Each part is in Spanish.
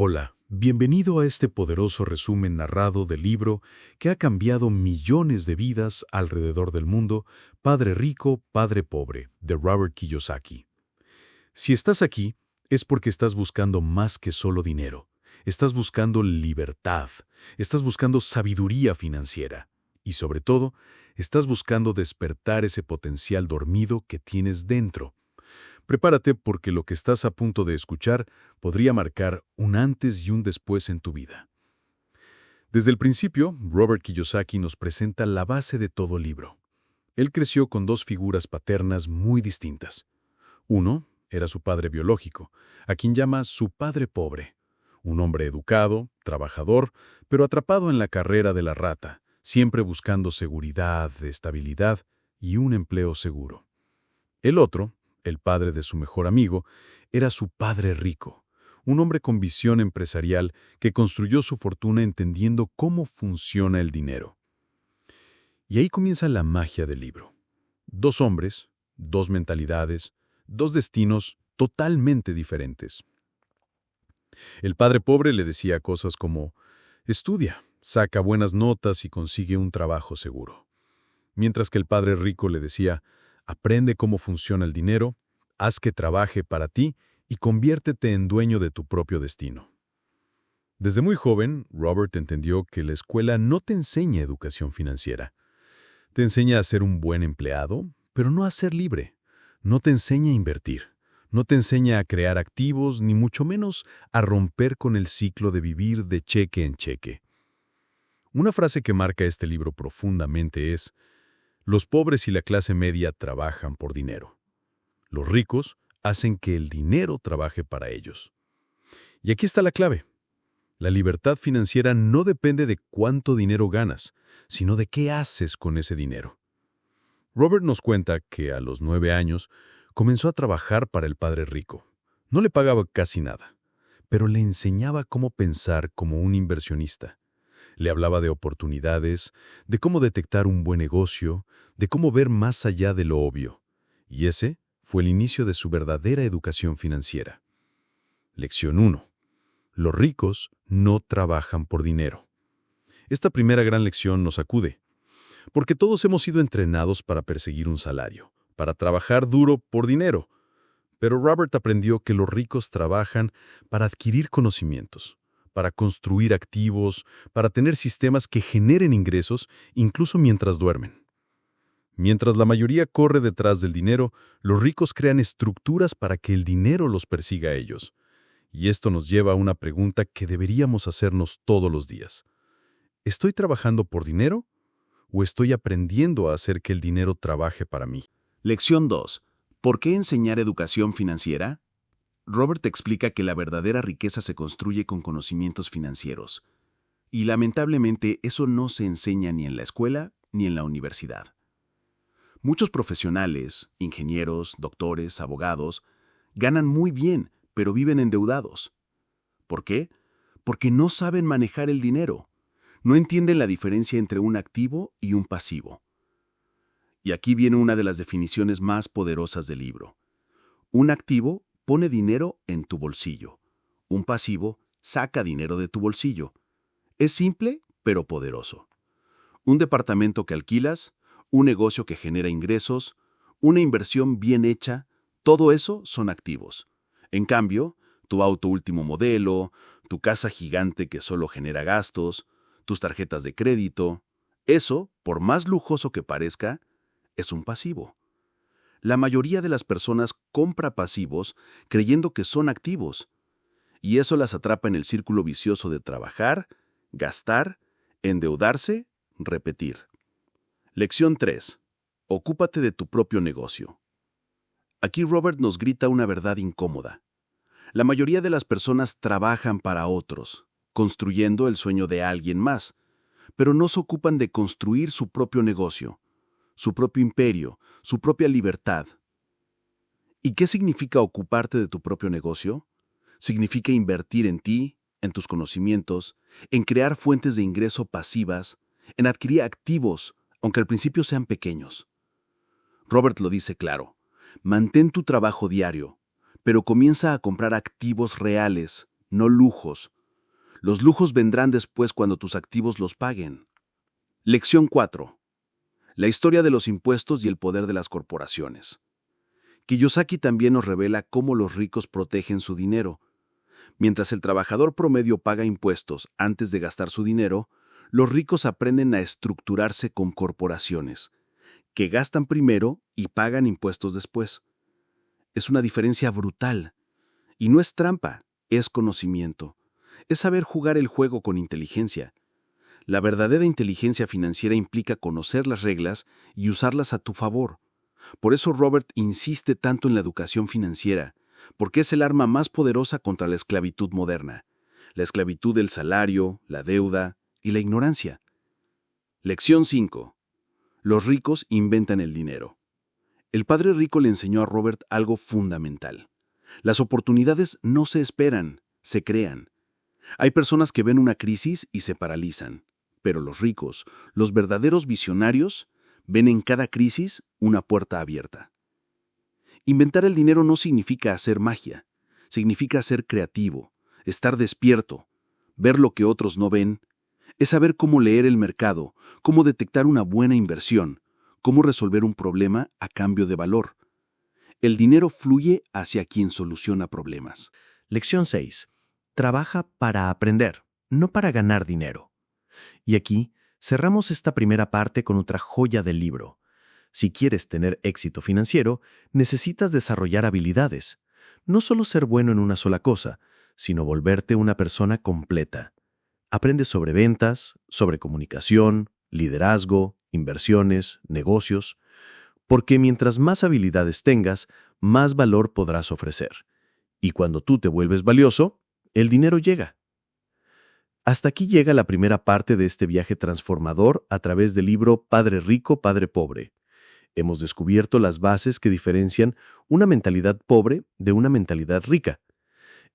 Hola, bienvenido a este poderoso resumen narrado del libro que ha cambiado millones de vidas alrededor del mundo, Padre Rico, Padre Pobre, de Robert Kiyosaki. Si estás aquí, es porque estás buscando más que solo dinero. Estás buscando libertad, estás buscando sabiduría financiera y, sobre todo, estás buscando despertar ese potencial dormido que tienes dentro. Prepárate porque lo que estás a punto de escuchar podría marcar un antes y un después en tu vida. Desde el principio, Robert Kiyosaki nos presenta la base de todo libro. Él creció con dos figuras paternas muy distintas. Uno era su padre biológico, a quien llama su padre pobre, un hombre educado, trabajador, pero atrapado en la carrera de la rata, siempre buscando seguridad, estabilidad y un empleo seguro. El otro, el padre de su mejor amigo, era su padre rico, un hombre con visión empresarial que construyó su fortuna entendiendo cómo funciona el dinero. Y ahí comienza la magia del libro. Dos hombres, dos mentalidades, dos destinos totalmente diferentes. El padre pobre le decía cosas como: estudia, saca buenas notas y consigue un trabajo seguro. Mientras que el padre rico le decía: aprende cómo funciona el dinero, haz que trabaje para ti y conviértete en dueño de tu propio destino. Desde muy joven, Robert entendió que la escuela no te enseña educación financiera. Te enseña a ser un buen empleado, pero no a ser libre. No te enseña a invertir. No te enseña a crear activos, ni mucho menos a romper con el ciclo de vivir de cheque en cheque. Una frase que marca este libro profundamente es: los pobres y la clase media trabajan por dinero. Los ricos hacen que el dinero trabaje para ellos. Y aquí está la clave. La libertad financiera no depende de cuánto dinero ganas, sino de qué haces con ese dinero. Robert nos cuenta que a los 9 años comenzó a trabajar para el padre rico. No le pagaba casi nada, pero le enseñaba cómo pensar como un inversionista. Le hablaba de oportunidades, de cómo detectar un buen negocio, de cómo ver más allá de lo obvio. Y ese fue el inicio de su verdadera educación financiera. Lección 1. Los ricos no trabajan por dinero. Esta primera gran lección nos sacude, porque todos hemos sido entrenados para perseguir un salario, para trabajar duro por dinero. Pero Robert aprendió que los ricos trabajan para adquirir conocimientos, para construir activos, para tener sistemas que generen ingresos incluso mientras duermen. Mientras la mayoría corre detrás del dinero, los ricos crean estructuras para que el dinero los persiga a ellos. Y esto nos lleva a una pregunta que deberíamos hacernos todos los días. ¿Estoy trabajando por dinero o estoy aprendiendo a hacer que el dinero trabaje para mí? Lección 2. ¿Por qué enseñar educación financiera? Robert explica que la verdadera riqueza se construye con conocimientos financieros. Y lamentablemente eso no se enseña ni en la escuela ni en la universidad. Muchos profesionales, ingenieros, doctores, abogados, ganan muy bien, pero viven endeudados. ¿Por qué? Porque no saben manejar el dinero. No entienden la diferencia entre un activo y un pasivo. Y aquí viene una de las definiciones más poderosas del libro. Un activo pone dinero en tu bolsillo. Un pasivo saca dinero de tu bolsillo. Es simple, pero poderoso. Un departamento que alquilas, un negocio que genera ingresos, una inversión bien hecha, todo eso son activos. En cambio, tu auto último modelo, tu casa gigante que solo genera gastos, tus tarjetas de crédito, eso, por más lujoso que parezca, es un pasivo. La mayoría de las personas compra pasivos creyendo que son activos, y eso las atrapa en el círculo vicioso de trabajar, gastar, endeudarse, repetir. Lección 3. Ocúpate de tu propio negocio. Aquí Robert nos grita una verdad incómoda. La mayoría de las personas trabajan para otros, construyendo el sueño de alguien más, pero no se ocupan de construir su propio negocio, su propio imperio, su propia libertad. ¿Y qué significa ocuparte de tu propio negocio? Significa invertir en ti, en tus conocimientos, en crear fuentes de ingreso pasivas, en adquirir activos, aunque al principio sean pequeños. Robert lo dice claro: mantén tu trabajo diario, pero comienza a comprar activos reales, no lujos. Los lujos vendrán después cuando tus activos los paguen. Lección 4. La historia de los impuestos y el poder de las corporaciones. Kiyosaki también nos revela cómo los ricos protegen su dinero. Mientras el trabajador promedio paga impuestos antes de gastar su dinero, los ricos aprenden a estructurarse con corporaciones, que gastan primero y pagan impuestos después. Es una diferencia brutal. Y no es trampa, es conocimiento. Es saber jugar el juego con inteligencia. La verdadera inteligencia financiera implica conocer las reglas y usarlas a tu favor. Por eso Robert insiste tanto en la educación financiera, porque es el arma más poderosa contra la esclavitud moderna, la esclavitud del salario, la deuda y la ignorancia. Lección 5. Los ricos inventan el dinero. El padre rico le enseñó a Robert algo fundamental. Las oportunidades no se esperan, se crean. Hay personas que ven una crisis y se paralizan, pero los ricos, los verdaderos visionarios, ven en cada crisis una puerta abierta. Inventar el dinero no significa hacer magia, significa ser creativo, estar despierto, ver lo que otros no ven, es saber cómo leer el mercado, cómo detectar una buena inversión, cómo resolver un problema a cambio de valor. El dinero fluye hacia quien soluciona problemas. Lección 6. Trabaja para aprender, no para ganar dinero. Y aquí cerramos esta primera parte con otra joya del libro. Si quieres tener éxito financiero, necesitas desarrollar habilidades. No solo ser bueno en una sola cosa, sino volverte una persona completa. Aprende sobre ventas, sobre comunicación, liderazgo, inversiones, negocios, porque mientras más habilidades tengas, más valor podrás ofrecer. Y cuando tú te vuelves valioso, el dinero llega. Hasta aquí llega la primera parte de este viaje transformador a través del libro Padre Rico, Padre Pobre. Hemos descubierto las bases que diferencian una mentalidad pobre de una mentalidad rica.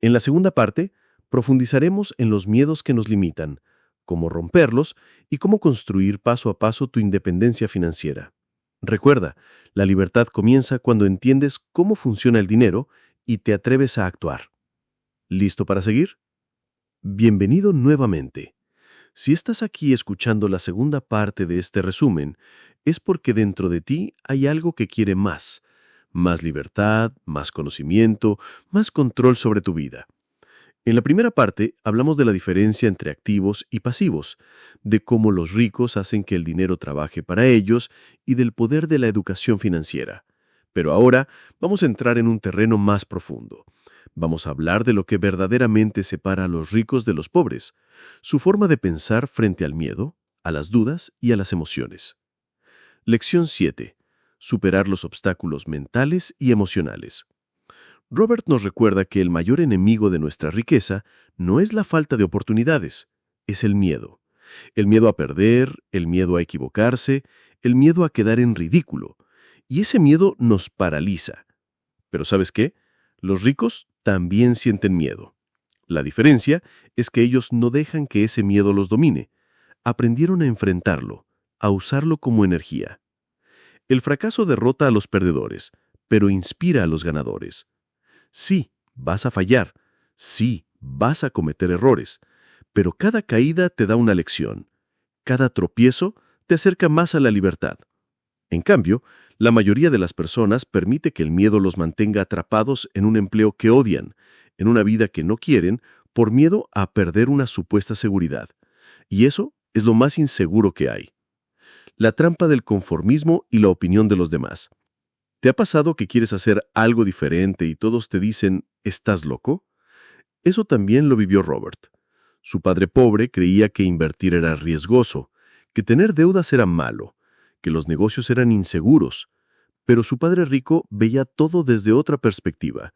En la segunda parte, profundizaremos en los miedos que nos limitan, cómo romperlos y cómo construir paso a paso tu independencia financiera. Recuerda, la libertad comienza cuando entiendes cómo funciona el dinero y te atreves a actuar. ¿Listo para seguir? Bienvenido nuevamente. Si estás aquí escuchando la segunda parte de este resumen, es porque dentro de ti hay algo que quiere más. Más libertad, más conocimiento, más control sobre tu vida. En la primera parte hablamos de la diferencia entre activos y pasivos, de cómo los ricos hacen que el dinero trabaje para ellos y del poder de la educación financiera. Pero ahora vamos a entrar en un terreno más profundo. Vamos a hablar de lo que verdaderamente separa a los ricos de los pobres, su forma de pensar frente al miedo, a las dudas y a las emociones. Lección 7. Superar los obstáculos mentales y emocionales. Robert nos recuerda que el mayor enemigo de nuestra riqueza no es la falta de oportunidades, es el miedo. El miedo a perder, el miedo a equivocarse, el miedo a quedar en ridículo. Y ese miedo nos paraliza. Pero ¿sabes qué? Los ricos también sienten miedo. La diferencia es que ellos no dejan que ese miedo los domine. Aprendieron a enfrentarlo, a usarlo como energía. El fracaso derrota a los perdedores, pero inspira a los ganadores. Sí, vas a fallar. Sí, vas a cometer errores. Pero cada caída te da una lección. Cada tropiezo te acerca más a la libertad. En cambio, la mayoría de las personas permite que el miedo los mantenga atrapados en un empleo que odian, en una vida que no quieren, por miedo a perder una supuesta seguridad. Y eso es lo más inseguro que hay. La trampa del conformismo y la opinión de los demás. ¿Te ha pasado que quieres hacer algo diferente y todos te dicen, ¿estás loco? Eso también lo vivió Robert. Su padre pobre creía que invertir era riesgoso, que tener deudas era malo, que los negocios eran inseguros, pero su padre rico veía todo desde otra perspectiva.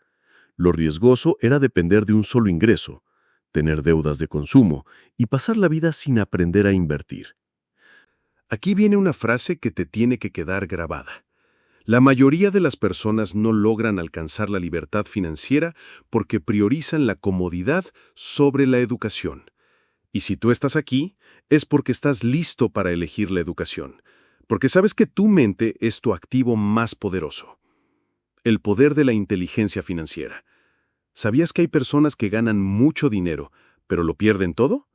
Lo riesgoso era depender de un solo ingreso, tener deudas de consumo y pasar la vida sin aprender a invertir. Aquí viene una frase que te tiene que quedar grabada. La mayoría de las personas no logran alcanzar la libertad financiera porque priorizan la comodidad sobre la educación. Y si tú estás aquí, es porque estás listo para elegir la educación, porque sabes que tu mente es tu activo más poderoso. El poder de la inteligencia financiera. ¿Sabías que hay personas que ganan mucho dinero, pero lo pierden todo?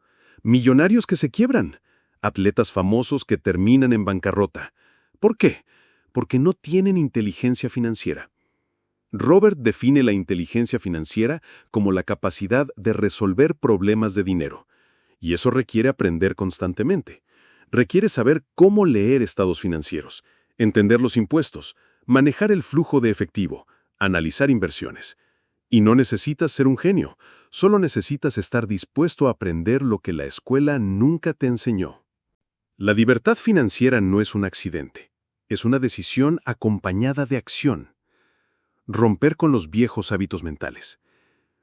Millonarios que se quiebran. Atletas famosos que terminan en bancarrota. ¿Por qué? Porque no tienen inteligencia financiera. Robert define la inteligencia financiera como la capacidad de resolver problemas de dinero. Y eso requiere aprender constantemente. Requiere saber cómo leer estados financieros, entender los impuestos, manejar el flujo de efectivo, analizar inversiones. Y no necesitas ser un genio, solo necesitas estar dispuesto a aprender lo que la escuela nunca te enseñó. La libertad financiera no es un accidente, es una decisión acompañada de acción. Romper con los viejos hábitos mentales.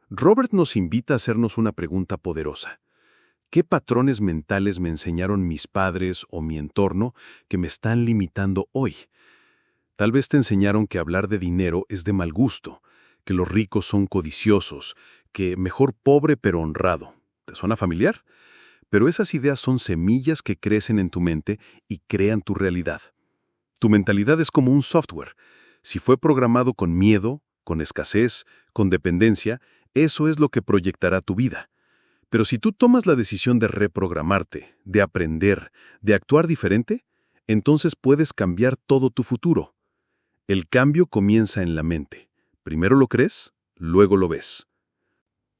Robert nos invita a hacernos una pregunta poderosa. ¿Qué patrones mentales me enseñaron mis padres o mi entorno que me están limitando hoy? Tal vez te enseñaron que hablar de dinero es de mal gusto, que los ricos son codiciosos, que mejor pobre pero honrado. ¿Te suena familiar? Pero esas ideas son semillas que crecen en tu mente y crean tu realidad. Tu mentalidad es como un software. Si fue programado con miedo, con escasez, con dependencia, eso es lo que proyectará tu vida. Pero si tú tomas la decisión de reprogramarte, de aprender, de actuar diferente, entonces puedes cambiar todo tu futuro. El cambio comienza en la mente. Primero lo crees, luego lo ves.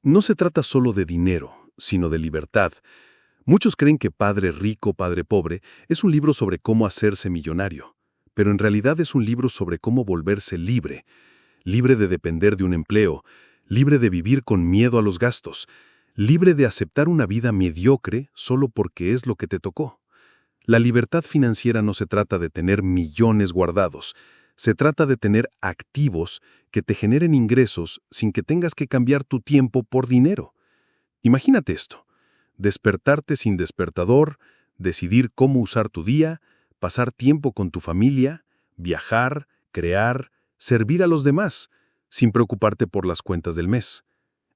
No se trata solo de dinero, sino de libertad. Muchos creen que Padre Rico, Padre Pobre es un libro sobre cómo hacerse millonario, pero en realidad es un libro sobre cómo volverse libre, libre de depender de un empleo, libre de vivir con miedo a los gastos, libre de aceptar una vida mediocre solo porque es lo que te tocó. La libertad financiera no se trata de tener millones guardados, se trata de tener activos que te generen ingresos sin que tengas que cambiar tu tiempo por dinero. Imagínate esto: despertarte sin despertador, decidir cómo usar tu día, pasar tiempo con tu familia, viajar, crear, servir a los demás, sin preocuparte por las cuentas del mes.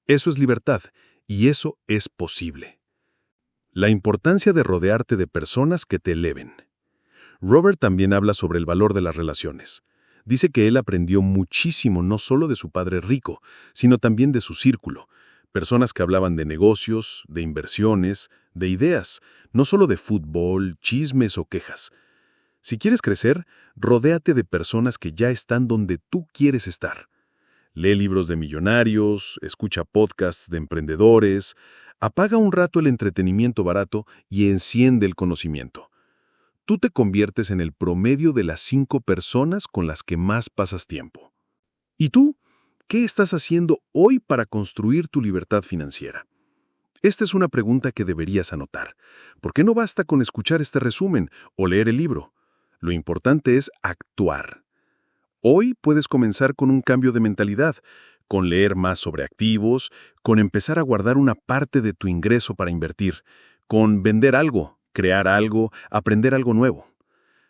Eso es libertad, y eso es posible. La importancia de rodearte de personas que te eleven. Robert también habla sobre el valor de las relaciones. Dice que él aprendió muchísimo no solo de su padre rico, sino también de su círculo. Personas que hablaban de negocios, de inversiones, de ideas, no solo de fútbol, chismes o quejas. Si quieres crecer, rodéate de personas que ya están donde tú quieres estar. Lee libros de millonarios, escucha podcasts de emprendedores, apaga un rato el entretenimiento barato y enciende el conocimiento. Tú te conviertes en el promedio de las 5 personas con las que más pasas tiempo. ¿Y tú? ¿Qué estás haciendo hoy para construir tu libertad financiera? Esta es una pregunta que deberías anotar. ¿Por qué no basta con escuchar este resumen o leer el libro? Lo importante es actuar. Hoy puedes comenzar con un cambio de mentalidad, con leer más sobre activos, con empezar a guardar una parte de tu ingreso para invertir, con vender algo, crear algo, aprender algo nuevo.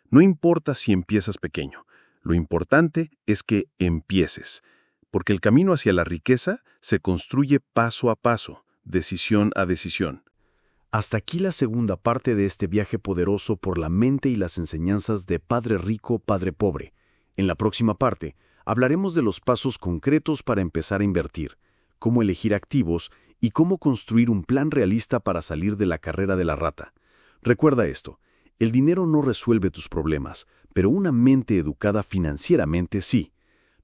No importa si empiezas pequeño, lo importante es que empieces, porque el camino hacia la riqueza se construye paso a paso, decisión a decisión. Hasta aquí la segunda parte de este viaje poderoso por la mente y las enseñanzas de Padre Rico, Padre Pobre. En la próxima parte, hablaremos de los pasos concretos para empezar a invertir, cómo elegir activos y cómo construir un plan realista para salir de la carrera de la rata. Recuerda esto: el dinero no resuelve tus problemas, pero una mente educada financieramente sí.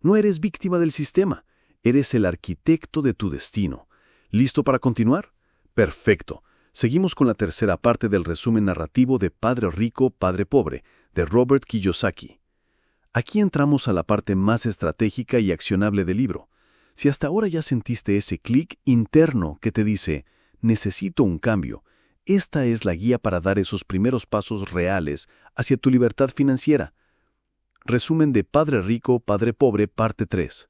No eres víctima del sistema, eres el arquitecto de tu destino. ¿Listo para continuar? Perfecto. Seguimos con la tercera parte del resumen narrativo de Padre Rico, Padre Pobre, de Robert Kiyosaki. Aquí entramos a la parte más estratégica y accionable del libro. Si hasta ahora ya sentiste ese clic interno que te dice, necesito un cambio, esta es la guía para dar esos primeros pasos reales hacia tu libertad financiera. Resumen de Padre Rico, Padre Pobre, parte 3.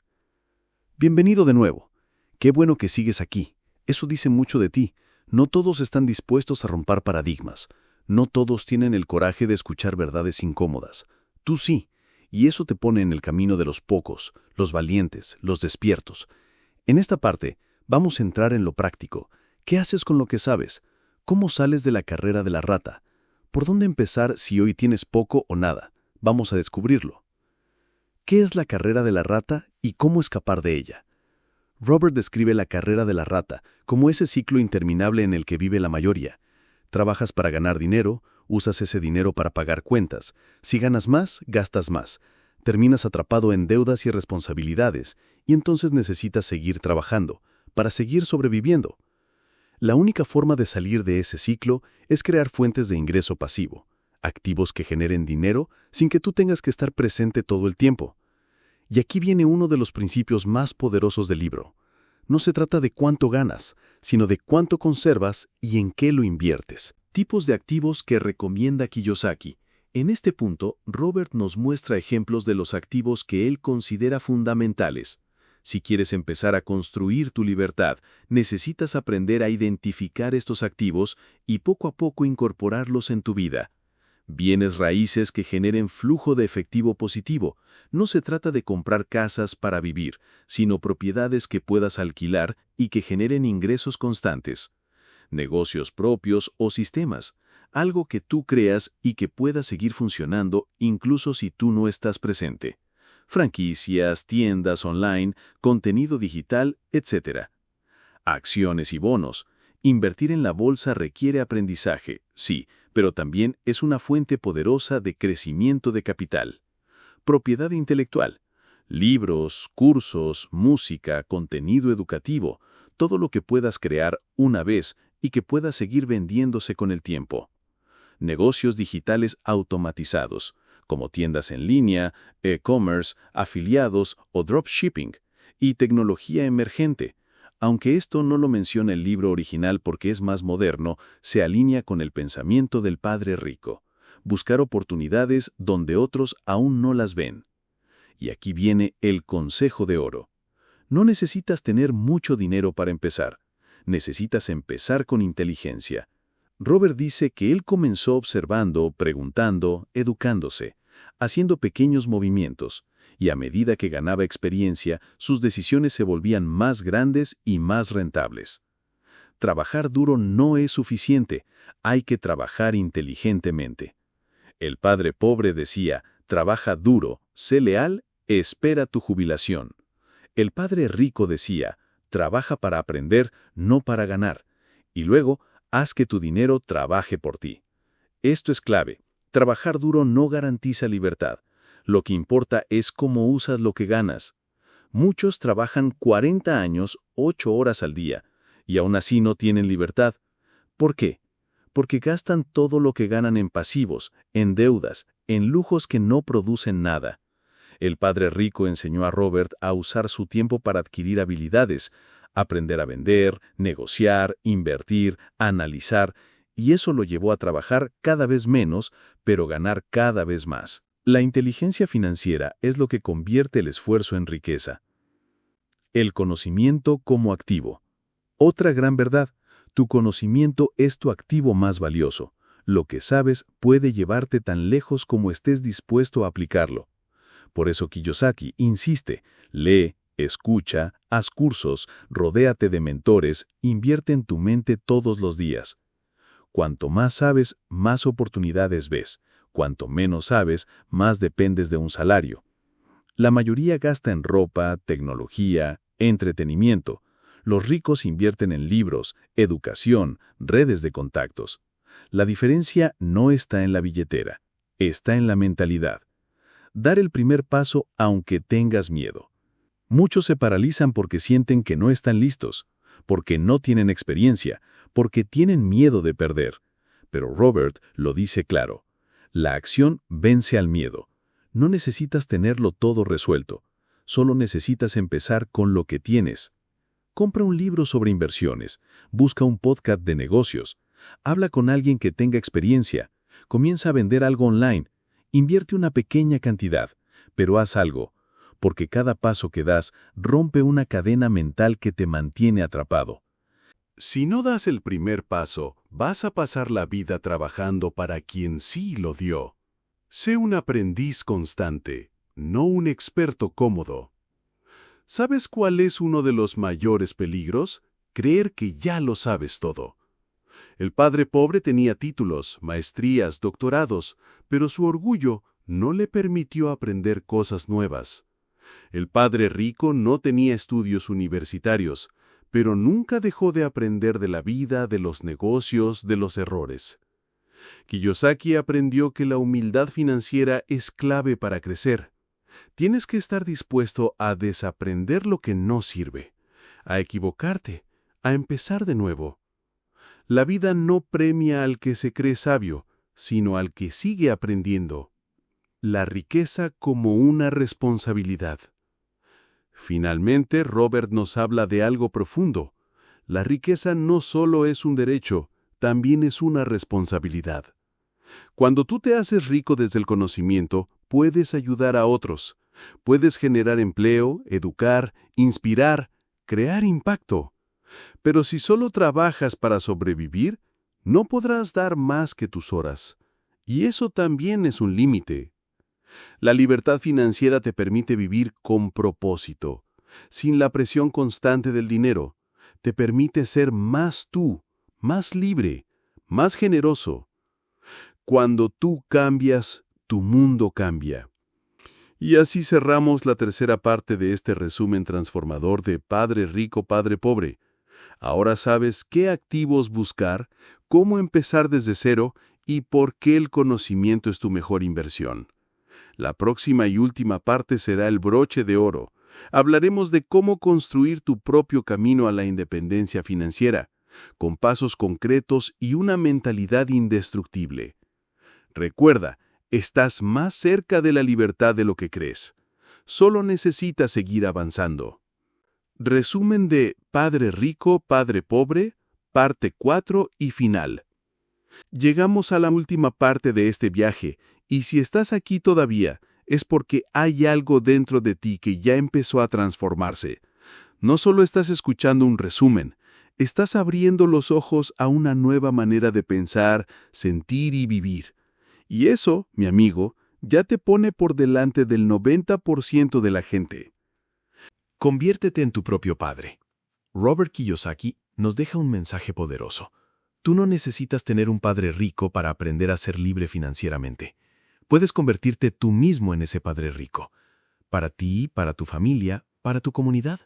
Bienvenido de nuevo. Qué bueno que sigues aquí. Eso dice mucho de ti. No todos están dispuestos a romper paradigmas. No todos tienen el coraje de escuchar verdades incómodas. Tú sí. Y eso te pone en el camino de los pocos, los valientes, los despiertos. En esta parte, vamos a entrar en lo práctico. ¿Qué haces con lo que sabes? ¿Cómo sales de la carrera de la rata? ¿Por dónde empezar si hoy tienes poco o nada? Vamos a descubrirlo. ¿Qué es la carrera de la rata y cómo escapar de ella? Robert describe la carrera de la rata como ese ciclo interminable en el que vive la mayoría. Trabajas para ganar dinero, usas ese dinero para pagar cuentas. Si ganas más, gastas más. Terminas atrapado en deudas y responsabilidades, y entonces necesitas seguir trabajando, para seguir sobreviviendo. La única forma de salir de ese ciclo es crear fuentes de ingreso pasivo, activos que generen dinero sin que tú tengas que estar presente todo el tiempo. Y aquí viene uno de los principios más poderosos del libro. No se trata de cuánto ganas, sino de cuánto conservas y en qué lo inviertes. Tipos de activos que recomienda Kiyosaki. En este punto, Robert nos muestra ejemplos de los activos que él considera fundamentales. Si quieres empezar a construir tu libertad, necesitas aprender a identificar estos activos y poco a poco incorporarlos en tu vida. Bienes raíces que generen flujo de efectivo positivo. No se trata de comprar casas para vivir, sino propiedades que puedas alquilar y que generen ingresos constantes. Negocios propios o sistemas. Algo que tú creas y que pueda seguir funcionando incluso si tú no estás presente. Franquicias, tiendas online, contenido digital, etc. Acciones y bonos. Invertir en la bolsa requiere aprendizaje, sí, pero también es una fuente poderosa de crecimiento de capital. Propiedad intelectual. Libros, cursos, música, contenido educativo, todo lo que puedas crear una vez y que pueda seguir vendiéndose con el tiempo. Negocios digitales automatizados, como tiendas en línea, e-commerce, afiliados o dropshipping, y tecnología emergente. Aunque esto no lo menciona el libro original porque es más moderno, se alinea con el pensamiento del padre rico. Buscar oportunidades donde otros aún no las ven. Y aquí viene el consejo de oro. No necesitas tener mucho dinero para empezar. Necesitas empezar con inteligencia. Robert dice que él comenzó observando, preguntando, educándose, haciendo pequeños movimientos, y a medida que ganaba experiencia, sus decisiones se volvían más grandes y más rentables. Trabajar duro no es suficiente, hay que trabajar inteligentemente. El padre pobre decía, trabaja duro, sé leal, espera tu jubilación. El padre rico decía, trabaja para aprender, no para ganar. Y luego, haz que tu dinero trabaje por ti. Esto es clave. Trabajar duro no garantiza libertad. Lo que importa es cómo usas lo que ganas. Muchos trabajan 40 años, 8 horas al día, y aún así no tienen libertad. ¿Por qué? Porque gastan todo lo que ganan en pasivos, en deudas, en lujos que no producen nada. El padre rico enseñó a Robert a usar su tiempo para adquirir habilidades, aprender a vender, negociar, invertir, analizar, y eso lo llevó a trabajar cada vez menos, pero ganar cada vez más. La inteligencia financiera es lo que convierte el esfuerzo en riqueza. El conocimiento como activo. Otra gran verdad, tu conocimiento es tu activo más valioso. Lo que sabes puede llevarte tan lejos como estés dispuesto a aplicarlo. Por eso Kiyosaki insiste, lee, escucha, haz cursos, rodéate de mentores, invierte en tu mente todos los días. Cuanto más sabes, más oportunidades ves. Cuanto menos sabes, más dependes de un salario. La mayoría gasta en ropa, tecnología, entretenimiento. Los ricos invierten en libros, educación, redes de contactos. La diferencia no está en la billetera, está en la mentalidad. Dar el primer paso aunque tengas miedo. Muchos se paralizan porque sienten que no están listos, porque no tienen experiencia, porque tienen miedo de perder. Pero Robert lo dice claro. La acción vence al miedo. No necesitas tenerlo todo resuelto. Solo necesitas empezar con lo que tienes. Compra un libro sobre inversiones. Busca un podcast de negocios. Habla con alguien que tenga experiencia. Comienza a vender algo online. Invierte una pequeña cantidad, pero haz algo, porque cada paso que das rompe una cadena mental que te mantiene atrapado. Si no das el primer paso, vas a pasar la vida trabajando para quien sí lo dio. Sé un aprendiz constante, no un experto cómodo. ¿Sabes cuál es uno de los mayores peligros? Creer que ya lo sabes todo. El padre pobre tenía títulos, maestrías, doctorados, pero su orgullo no le permitió aprender cosas nuevas. El padre rico no tenía estudios universitarios, pero nunca dejó de aprender de la vida, de los negocios, de los errores. Kiyosaki aprendió que la humildad financiera es clave para crecer. Tienes que estar dispuesto a desaprender lo que no sirve, a equivocarte, a empezar de nuevo. La vida no premia al que se cree sabio, sino al que sigue aprendiendo. La riqueza como una responsabilidad. Finalmente, Robert nos habla de algo profundo. La riqueza no solo es un derecho, también es una responsabilidad. Cuando tú te haces rico desde el conocimiento, puedes ayudar a otros. Puedes generar empleo, educar, inspirar, crear impacto. Pero si solo trabajas para sobrevivir, no podrás dar más que tus horas. Y eso también es un límite. La libertad financiera te permite vivir con propósito, sin la presión constante del dinero. Te permite ser más tú, más libre, más generoso. Cuando tú cambias, tu mundo cambia. Y así cerramos la tercera parte de este resumen transformador de Padre Rico, Padre Pobre. Ahora sabes qué activos buscar, cómo empezar desde cero y por qué el conocimiento es tu mejor inversión. La próxima y última parte será el broche de oro. Hablaremos de cómo construir tu propio camino a la independencia financiera, con pasos concretos y una mentalidad indestructible. Recuerda, estás más cerca de la libertad de lo que crees. Solo necesitas seguir avanzando. Resumen de Padre Rico, Padre Pobre, parte 4 y final. Llegamos a la última parte de este viaje, y si estás aquí todavía, es porque hay algo dentro de ti que ya empezó a transformarse. No solo estás escuchando un resumen, estás abriendo los ojos a una nueva manera de pensar, sentir y vivir. Y eso, mi amigo, ya te pone por delante del 90% de la gente. Conviértete en tu propio padre. Robert Kiyosaki nos deja un mensaje poderoso. Tú no necesitas tener un padre rico para aprender a ser libre financieramente. Puedes convertirte tú mismo en ese padre rico. Para ti, para tu familia, para tu comunidad.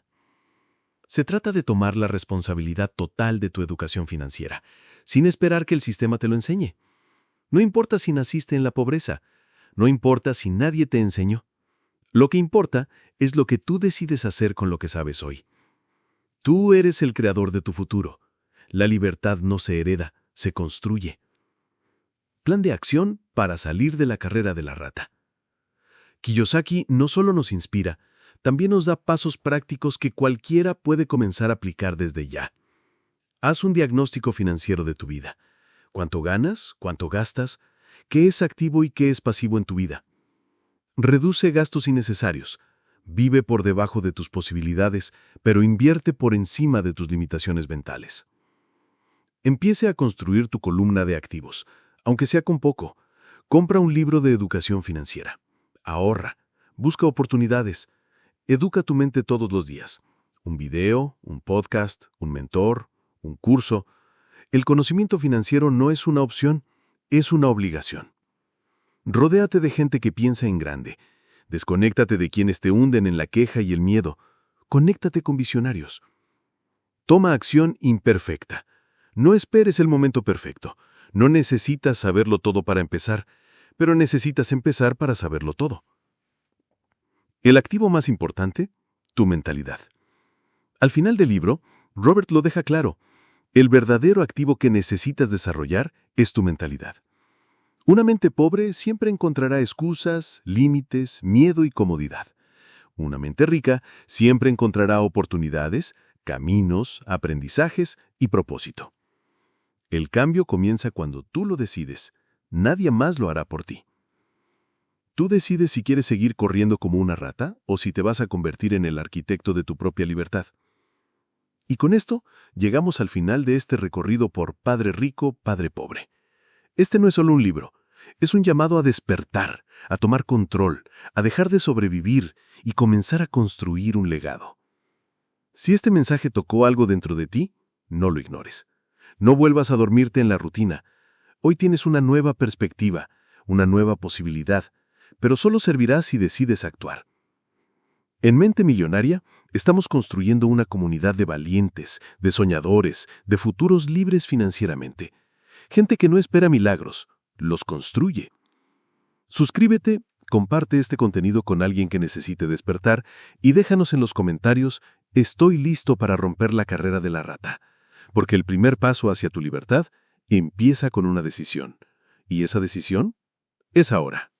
Se trata de tomar la responsabilidad total de tu educación financiera, sin esperar que el sistema te lo enseñe. No importa si naciste en la pobreza, no importa si nadie te enseñó. Lo que importa es lo que tú decides hacer con lo que sabes hoy. Tú eres el creador de tu futuro. La libertad no se hereda, se construye. Plan de acción para salir de la carrera de la rata. Kiyosaki no solo nos inspira, también nos da pasos prácticos que cualquiera puede comenzar a aplicar desde ya. Haz un diagnóstico financiero de tu vida. ¿Cuánto ganas? ¿Cuánto gastas? ¿Qué es activo y qué es pasivo en tu vida? Reduce gastos innecesarios. Vive por debajo de tus posibilidades, pero invierte por encima de tus limitaciones mentales. Empiece a construir tu columna de activos, aunque sea con poco. Compra un libro de educación financiera. Ahorra. Busca oportunidades. Educa tu mente todos los días. Un video, un podcast, un mentor, un curso. El conocimiento financiero no es una opción, es una obligación. Rodéate de gente que piensa en grande. Desconéctate de quienes te hunden en la queja y el miedo. Conéctate con visionarios. Toma acción imperfecta. No esperes el momento perfecto. No necesitas saberlo todo para empezar, pero necesitas empezar para saberlo todo. El activo más importante, tu mentalidad. Al final del libro, Robert lo deja claro. El verdadero activo que necesitas desarrollar es tu mentalidad. Una mente pobre siempre encontrará excusas, límites, miedo y comodidad. Una mente rica siempre encontrará oportunidades, caminos, aprendizajes y propósito. El cambio comienza cuando tú lo decides. Nadie más lo hará por ti. Tú decides si quieres seguir corriendo como una rata o si te vas a convertir en el arquitecto de tu propia libertad. Y con esto, llegamos al final de este recorrido por Padre Rico, Padre Pobre. Este no es solo un libro, es un llamado a despertar, a tomar control, a dejar de sobrevivir y comenzar a construir un legado. Si este mensaje tocó algo dentro de ti, no lo ignores. No vuelvas a dormirte en la rutina. Hoy tienes una nueva perspectiva, una nueva posibilidad, pero solo servirá si decides actuar. En Mente Millonaria, estamos construyendo una comunidad de valientes, de soñadores, de futuros libres financieramente. Gente que no espera milagros, los construye. Suscríbete, comparte este contenido con alguien que necesite despertar y déjanos en los comentarios: estoy listo para romper la carrera de la rata. Porque el primer paso hacia tu libertad empieza con una decisión. Y esa decisión es ahora.